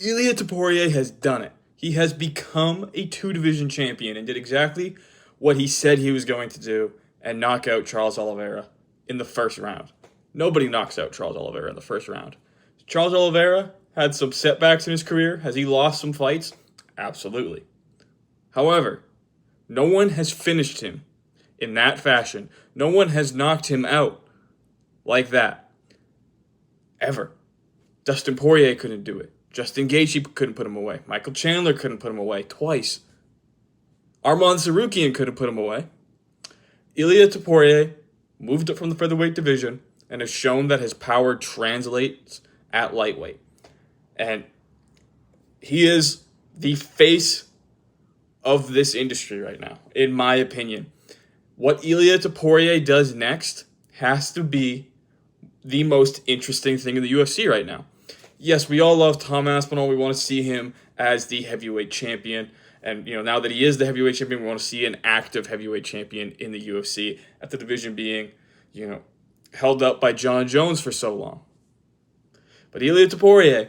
Ilia Topuria has done it. He has become a two-division champion and did exactly what he said he was going to do and knock out Charles Oliveira in the first round. Nobody knocks out Charles Oliveira in the first round. Charles Oliveira had some setbacks in his career. Has he lost some fights? Absolutely. However, no one has finished him in that fashion. No one has knocked him out like that. Ever. Dustin Poirier couldn't do it. Justin Gaethje couldn't put him away. Michael Chandler couldn't put him away twice. Arman Tsarukyan couldn't put him away. Ilia Topuria moved up from the featherweight division and has shown that his power translates at lightweight. And he is the face of this industry right now, in my opinion. What Ilia Topuria does next has to be the most interesting thing in the UFC right now. Yes, we all love Tom Aspinall. We want to see him as the heavyweight champion. And, now that he is the heavyweight champion, we want to see an active heavyweight champion in the UFC, at the division being, held up by John Jones for so long. But Ilia Topuria,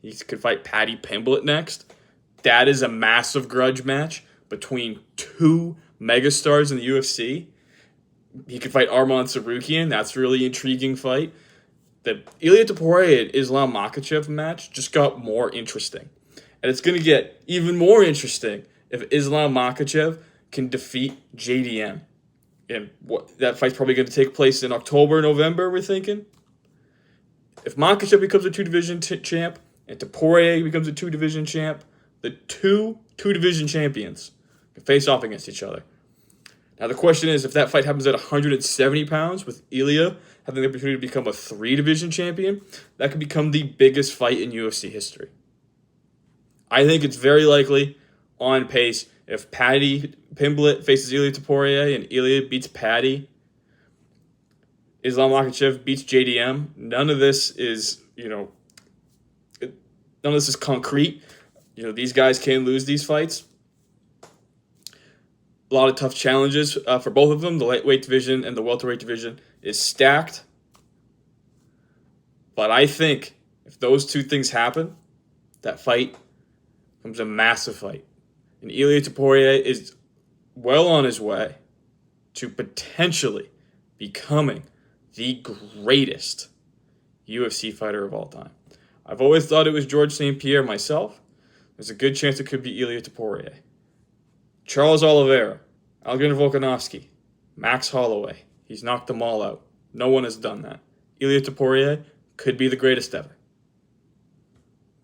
he could fight Paddy Pimblett next. That is a massive grudge match between two megastars in the UFC. He could fight Arman Tsarukyan. That's a really intriguing fight. The Ilia Topuria and Islam Makhachev match just got more interesting. And it's going to get even more interesting if Islam Makhachev can defeat JDM. And that fight's probably going to take place in October, November, we're thinking. If Makhachev becomes a two-division champ and Topuria becomes a two-division champ, the two-division champions can face off against each other. Now, the question is, if that fight happens at 170 pounds with Ilia having the opportunity to become a three-division champion, that could become the biggest fight in UFC history. I think it's very likely on pace. If Paddy Pimblett faces Ilia Topuria and Ilia beats Paddy, Islam Makhachev beats JDM, none of this is, none of this is concrete. These guys can lose these fights. A lot of tough challenges for both of them. The lightweight division and the welterweight division is stacked. But I think if those two things happen, that fight becomes a massive fight. And Ilia Topuria is well on his way to potentially becoming the greatest UFC fighter of all time. I've always thought it was George St. Pierre myself. There's a good chance it could be Ilia Topuria. Charles Oliveira, Alexander Volkanovski, Max Holloway. He's knocked them all out. No one has done that. Ilia Topuria could be the greatest ever.